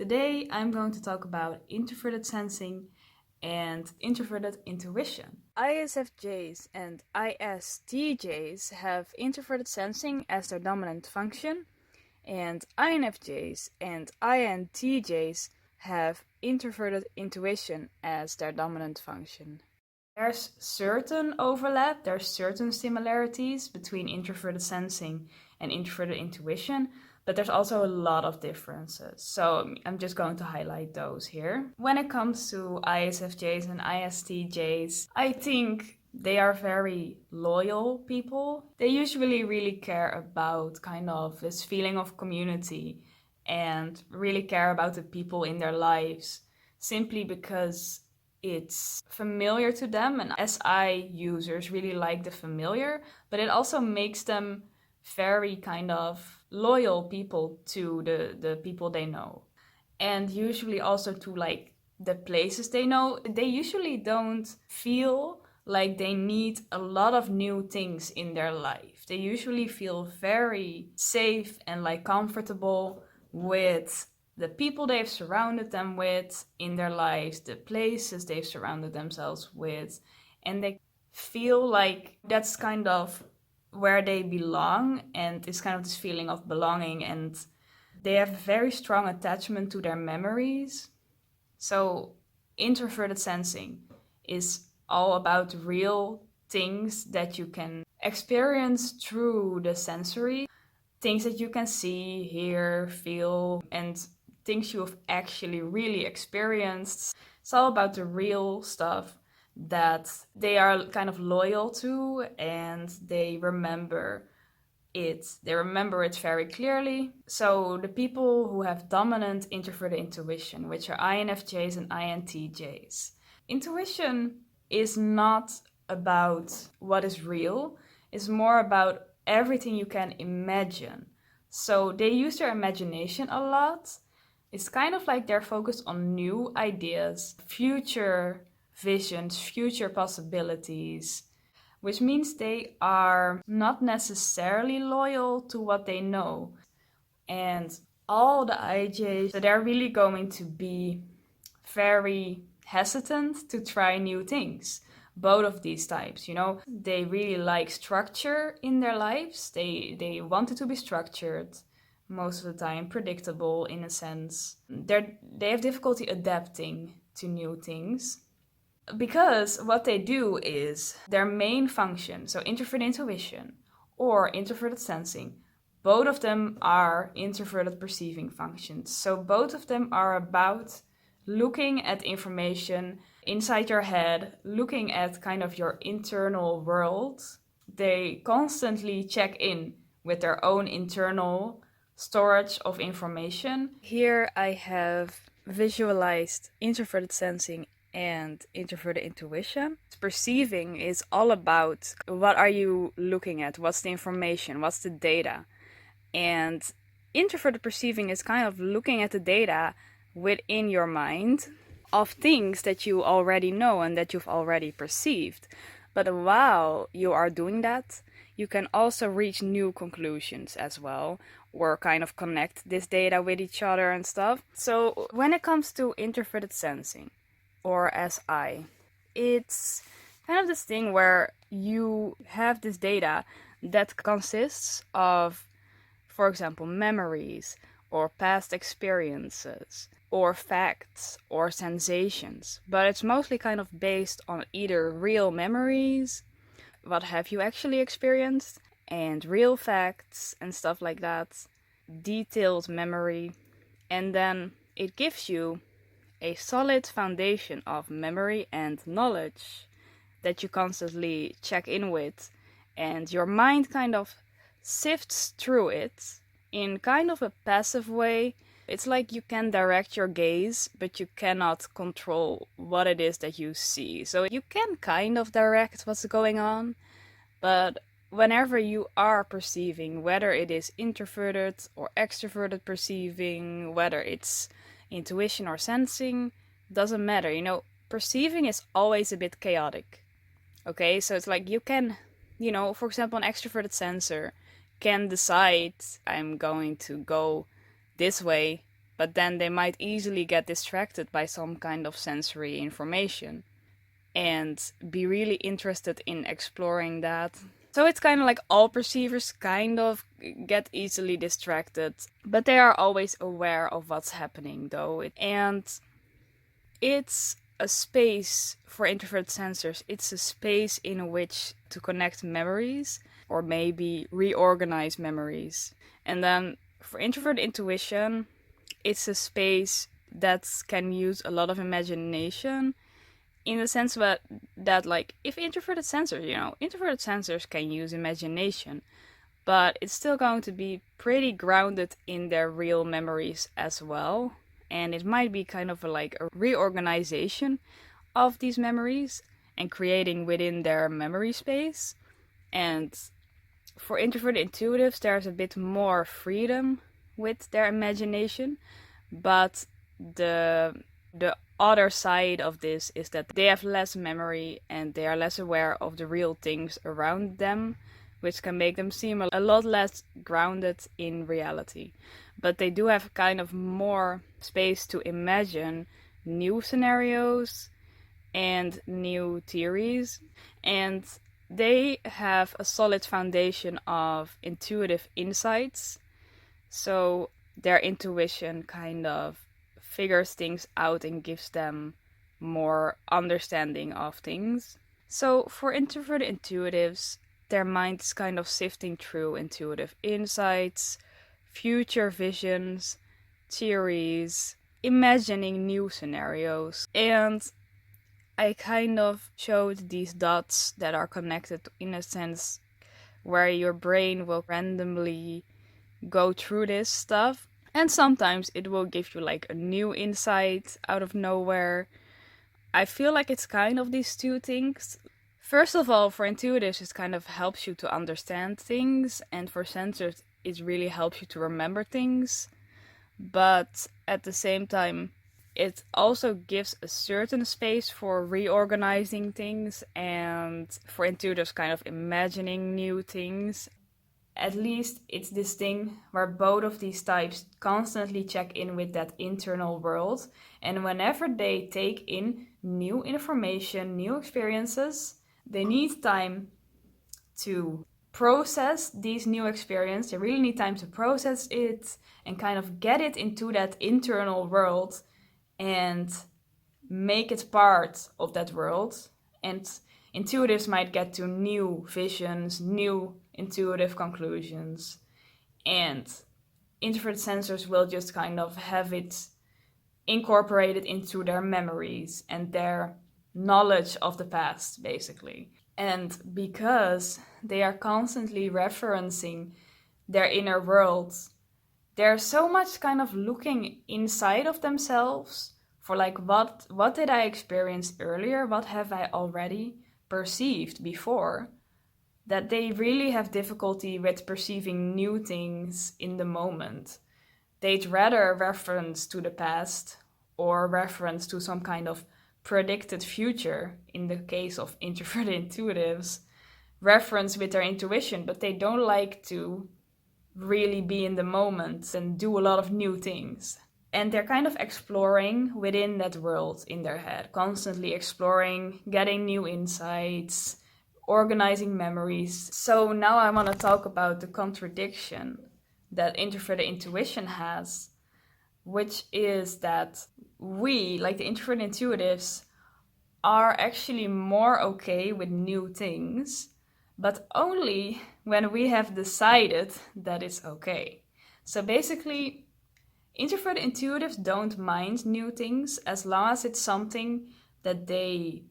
Today I'm going to talk about introverted sensing and introverted intuition. ISFJs and ISTJs have introverted sensing as their dominant function, and INFJs and INTJs have introverted intuition as their dominant function. There's certain overlap, there's certain similarities between introverted sensing and introverted intuition, but there's also a lot of differences. So I'm just going to highlight those here. When it comes to ISFJs and ISTJs, I think they are very loyal people. They usually really care about kind of this feeling of community and really care about the people in their lives simply because it's familiar to them, and SI users really like the familiar, but it also makes them very kind of loyal people to the people they know. And usually also to like the places they know. They usually don't feel like they need a lot of new things in their life. They usually feel very safe and like comfortable with the people they've surrounded them with in their lives, the places they've surrounded themselves with, and they feel like that's kind of where they belong, and it's kind of this feeling of belonging, and they have a very strong attachment to their memories. So introverted sensing is all about real things that you can experience through the sensory, things that you can see, hear, feel, and things you have actually really experienced. It's all about the real stuff that they are kind of loyal to, and they remember it. They remember it very clearly. So the people who have dominant introverted intuition, which are INFJs and INTJs. Intuition is not about what is real. It's more about everything you can imagine. So they use their imagination a lot. It's kind of like they're focused on new ideas, future visions, future possibilities, which means they are not necessarily loyal to what they know. And all the IJs, so they're really going to be very hesitant to try new things. Both of these types, they really like structure in their lives. They want it to be structured most of the time, predictable in a sense. They have difficulty adapting to new things because what they do is their main function, so introverted intuition or introverted sensing, both of them are introverted perceiving functions. So both of them are about looking at information inside your head, looking at kind of your internal world. They constantly check in with their own internal storage of information. Here I have visualized introverted sensing and introverted intuition. Perceiving is all about what are you looking at, what's the information, what's the data. And introverted perceiving is kind of looking at the data within your mind of things that you already know and that you've already perceived. But while you are doing that, you can also reach new conclusions as well, or kind of connect this data with each other and stuff. So when it comes to introverted sensing, or SI, it's kind of this thing where you have this data that consists of, for example, memories or past experiences or facts or sensations, but it's mostly kind of based on either real memories, what have you actually experienced, and real facts and stuff like that, detailed memory, and then it gives you a solid foundation of memory and knowledge that you constantly check in with, and your mind kind of sifts through it in kind of a passive way. It's like you can direct your gaze, but you cannot control what it is that you see. So you can kind of direct what's going on, but whenever you are perceiving, whether it is introverted or extroverted perceiving, whether it's intuition or sensing, doesn't matter. Perceiving is always a bit chaotic. Okay, so it's like you can, for example, an extroverted sensor can decide I'm going to go this way, but then they might easily get distracted by some kind of sensory information and be really interested in exploring that. So it's kind of like all perceivers kind of get easily distracted, but they are always aware of what's happening though. And it's a space for introverted sensors. It's a space in which to connect memories or maybe reorganize memories. And then for introvert intuition, it's a space that can use a lot of imagination, in the sense that like if introverted sensors, introverted sensors can use imagination, but it's still going to be pretty grounded in their real memories as well. And it might be kind of like a reorganization of these memories and creating within their memory space. And for introverted intuitives, there's a bit more freedom with their imagination, but the other side of this is that they have less memory and they are less aware of the real things around them, which can make them seem a lot less grounded in reality. But they do have kind of more space to imagine new scenarios and new theories, and they have a solid foundation of intuitive insights. So their intuition kind of figures things out and gives them more understanding of things. So for introverted intuitives, their mind is kind of sifting through intuitive insights, future visions, theories, imagining new scenarios. And I kind of showed these dots that are connected in a sense where your brain will randomly go through this stuff. And sometimes it will give you like a new insight out of nowhere. I feel like it's kind of these two things. First of all, for intuitives, it kind of helps you to understand things. And for sensors, it really helps you to remember things. But at the same time, it also gives a certain space for reorganizing things and for intuitives kind of imagining new things. At least it's this thing where both of these types constantly check in with that internal world. And whenever they take in new information, new experiences, they need time to process these new experiences. They really need time to process it and kind of get it into that internal world and make it part of that world. And intuitives might get to new visions, new intuitive conclusions, and introverted sensors will just kind of have it incorporated into their memories and their knowledge of the past, basically. And because they are constantly referencing their inner world, they're so much kind of looking inside of themselves for like, what did I experience earlier? What have I already perceived before? That they really have difficulty with perceiving new things in the moment. They'd rather reference to the past or reference to some kind of predicted future, in the case of introverted intuitives, reference with their intuition, but they don't like to really be in the moment and do a lot of new things. And they're kind of exploring within that world in their head, constantly exploring, getting new insights, organizing memories. So now I want to talk about the contradiction that introverted intuition has, which is that we, like the introverted intuitives, are actually more okay with new things, but only when we have decided that it's okay. So basically, introverted intuitives don't mind new things as long as it's something that they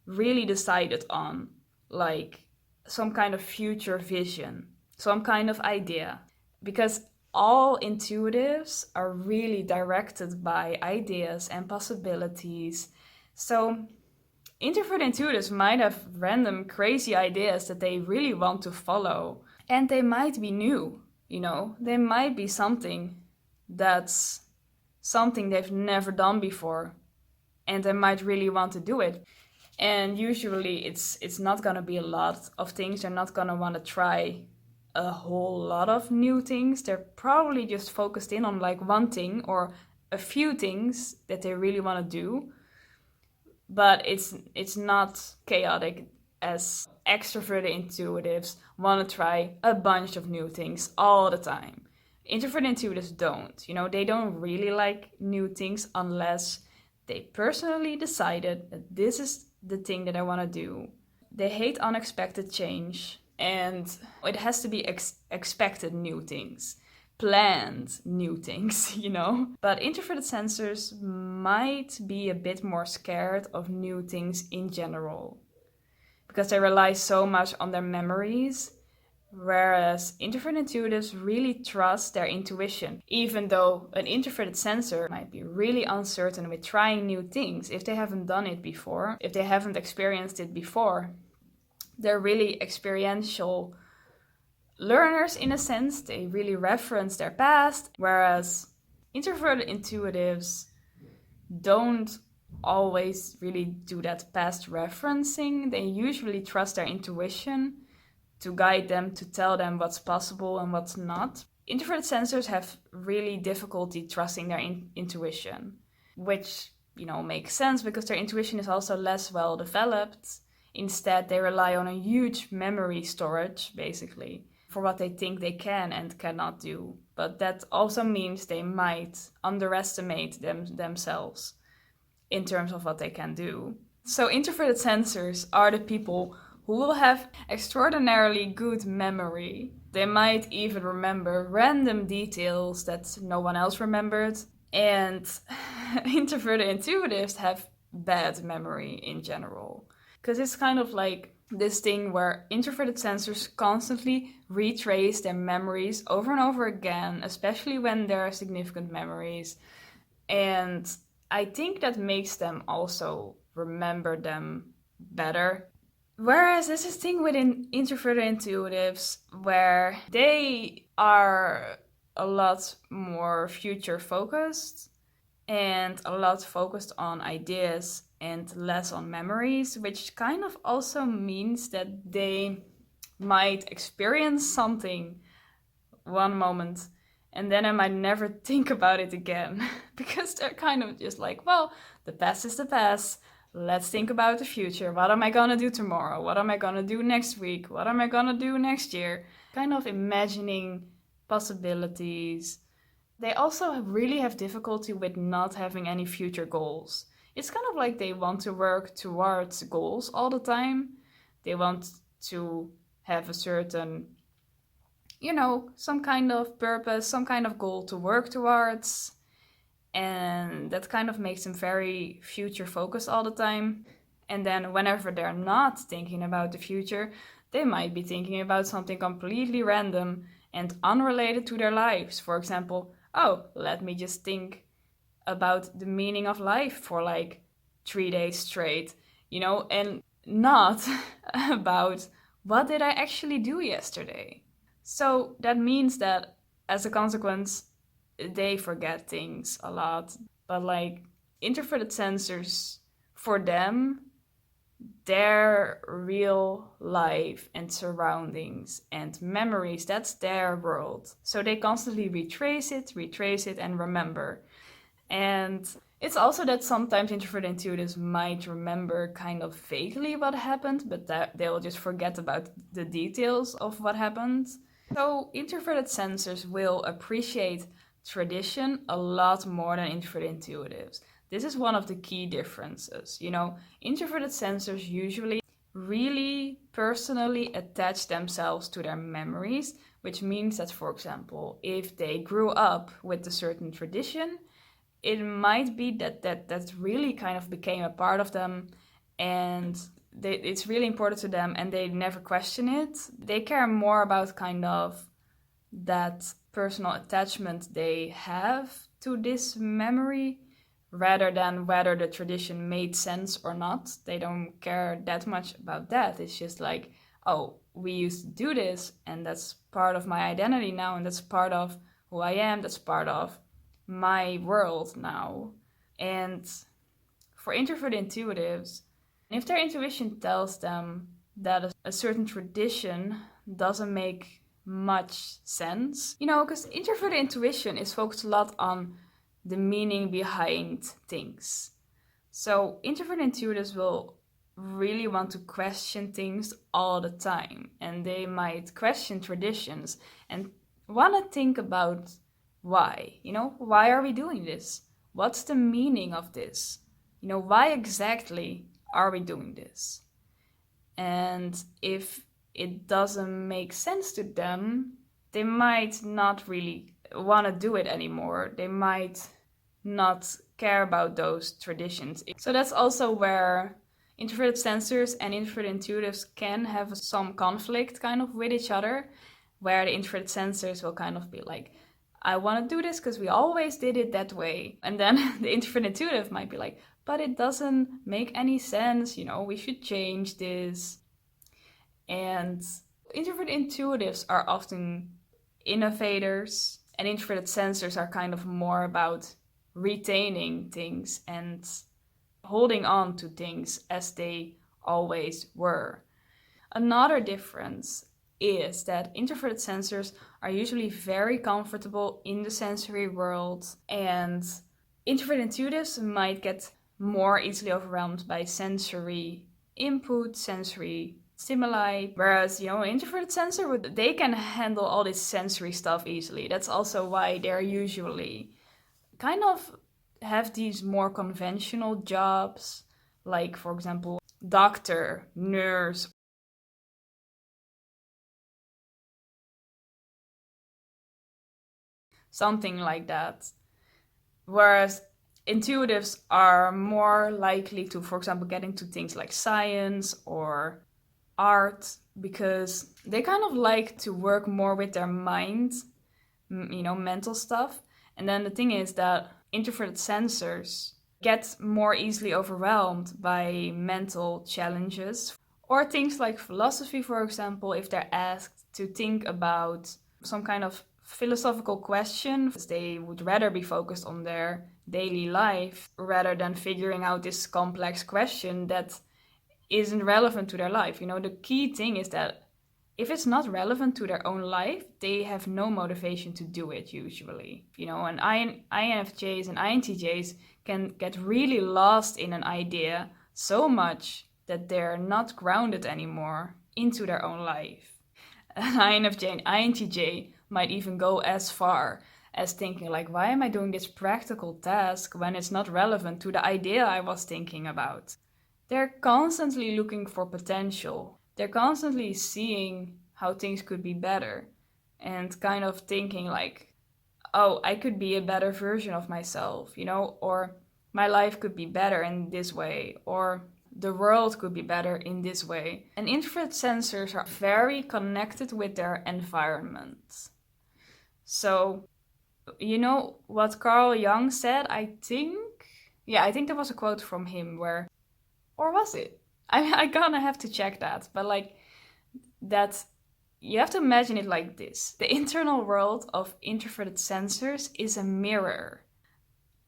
really decided on, like some kind of future vision, some kind of idea. Because all intuitives are really directed by ideas and possibilities. So introverted intuitives might have random crazy ideas that they really want to follow. And they might be new, they might be something that's something they've never done before. And they might really want to do it. And usually it's not going to be a lot of things. They're not going to want to try a whole lot of new things. They're probably just focused in on like one thing or a few things that they really want to do. But it's not chaotic as extroverted intuitives want to try a bunch of new things all the time. Introverted intuitives don't. They don't really like new things unless they personally decided that this is the thing that I want to do. They hate unexpected change, and it has to be expected new things, planned new things, But introverted sensors might be a bit more scared of new things in general because they rely so much on their memories, whereas introverted intuitives really trust their intuition, even though an introverted sensor might be really uncertain with trying new things if they haven't done it before, if they haven't experienced it before. They're really experiential learners in a sense. They really reference their past, whereas introverted intuitives don't always really do that past referencing. They usually trust their intuition to guide them, to tell them what's possible and what's not. Introverted sensors have really difficulty trusting their intuition, which, makes sense because their intuition is also less well developed. Instead, they rely on a huge memory storage, basically, for what they think they can and cannot do. But that also means they might underestimate themselves in terms of what they can do. So introverted sensors are the people who will have extraordinarily good memory. They might even remember random details that no one else remembered. And introverted intuitives have bad memory in general. Because it's kind of like this thing where introverted sensors constantly retrace their memories over and over again, especially when there are significant memories. And I think that makes them also remember them better. Whereas there's this thing within introverted intuitives where they are a lot more future focused and a lot focused on ideas and less on memories, which kind of also means that they might experience something one moment and then I might never think about it again because they're kind of just like, well, the past is the past. Let's think about the future. What am I gonna do tomorrow? What am I gonna do next week? What am I gonna do next year? Kind of imagining possibilities. They also really have difficulty with not having any future goals. It's kind of like they want to work towards goals all the time. They want to have a certain, some kind of purpose, some kind of goal to work towards. And that kind of makes them very future focused all the time. And then whenever they're not thinking about the future, they might be thinking about something completely random and unrelated to their lives. For example, let me just think about the meaning of life for like 3 days straight, and not about what did I actually do yesterday. So that means that as a consequence, they forget things a lot. But like introverted sensors, for them, their real life and surroundings and memories, that's their world. So they constantly retrace it and remember. And it's also that sometimes introverted intuitives might remember kind of vaguely what happened, but that they'll just forget about the details of what happened. So introverted sensors will appreciate tradition a lot more than introverted intuitives. This is one of the key differences. Introverted sensors usually really personally attach themselves to their memories, which means that, for example, if they grew up with a certain tradition, it might be that really kind of became a part of them and it's really important to them and they never question it. They care more about kind of that personal attachment they have to this memory rather than whether the tradition made sense or not. They don't care that much about that. It's just like, we used to do this and that's part of my identity now and that's part of who I am, that's part of my world now. And for introverted intuitives, if their intuition tells them that a certain tradition doesn't make much sense. Because introverted intuition is focused a lot on the meaning behind things. So introverted intuitives will really want to question things all the time, and they might question traditions and want to think about why. Why are we doing this? What's the meaning of this? Why exactly are we doing this? And if it doesn't make sense to them, they might not really want to do it anymore. They might not care about those traditions. So that's also where introverted sensors and introverted intuitives can have some conflict kind of with each other, where the introverted sensors will kind of be like, I want to do this because we always did it that way. And then the introverted intuitive might be like, but it doesn't make any sense, we should change this. And introverted intuitives are often innovators, and introverted sensors are kind of more about retaining things and holding on to things as they always were. Another difference is that introverted sensors are usually very comfortable in the sensory world, and introverted intuitives might get more easily overwhelmed by sensory input, sensory stimuli, whereas introverted sensor, they can handle all this sensory stuff easily. That's also why they're usually kind of have these more conventional jobs, like for example doctor, nurse, something like that. Whereas intuitives are more likely to, for example, get into things like science or art, because they kind of like to work more with their mind, mental stuff. And then the thing is that introverted sensors get more easily overwhelmed by mental challenges, or things like philosophy, for example. If they're asked to think about some kind of philosophical question, they would rather be focused on their daily life rather than figuring out this complex question that isn't relevant to their life. The key thing is that if it's not relevant to their own life, they have no motivation to do it usually. And INFJs and INTJs can get really lost in an idea so much that they're not grounded anymore into their own life. An INFJ and INTJ might even go as far as thinking like, why am I doing this practical task when it's not relevant to the idea I was thinking about? They're constantly looking for potential. They're constantly seeing how things could be better and kind of thinking like, oh, I could be a better version of myself, or my life could be better in this way, or the world could be better in this way. And introverted sensors are very connected with their environment. So, what Carl Jung said, I think there was a quote from him where, or was it? I gonna have to check that. But like that, you have to imagine it like this. The internal world of introverted sensors is a mirror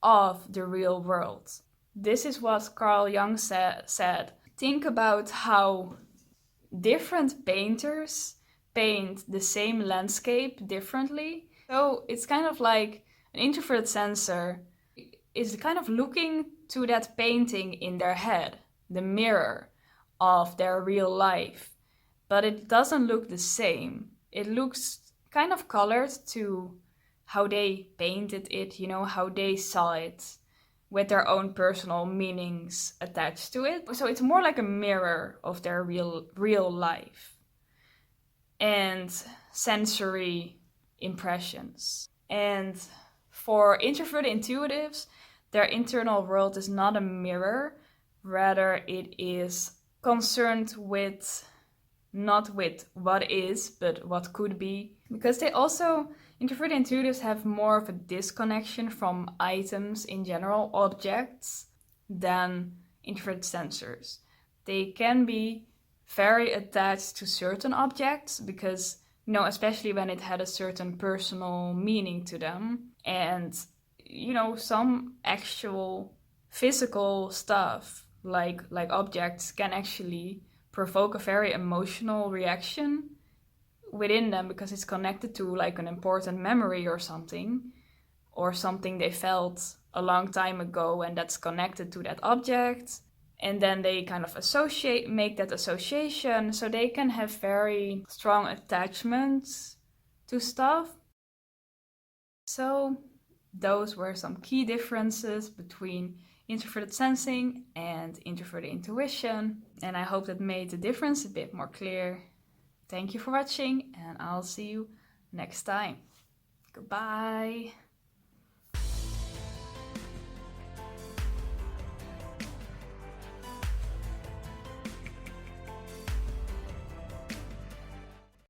of the real world. This is what Carl Jung said. Think about how different painters paint the same landscape differently. So it's kind of like an introverted sensor is kind of looking to that painting in their head, the mirror of their real life. But it doesn't look the same. It looks kind of colored to how they painted it, how they saw it, with their own personal meanings attached to it. So it's more like a mirror of their real life and sensory impressions. And for introverted intuitives, their internal world is not a mirror, rather it is concerned with not with what is, but what could be. Because introverted intuitives have more of a disconnection from items in general, objects, than introverted sensors. They can be very attached to certain objects because, especially when it had a certain personal meaning to them. And, some actual physical stuff, like objects, can actually provoke a very emotional reaction within them because it's connected to like an important memory or something they felt a long time ago, and that's connected to that object. And then they kind of make that association, so they can have very strong attachments to stuff. So those were some key differences between introverted sensing and introverted intuition, and I hope that made the difference a bit more clear. Thank you for watching, and I'll see you next time. Goodbye.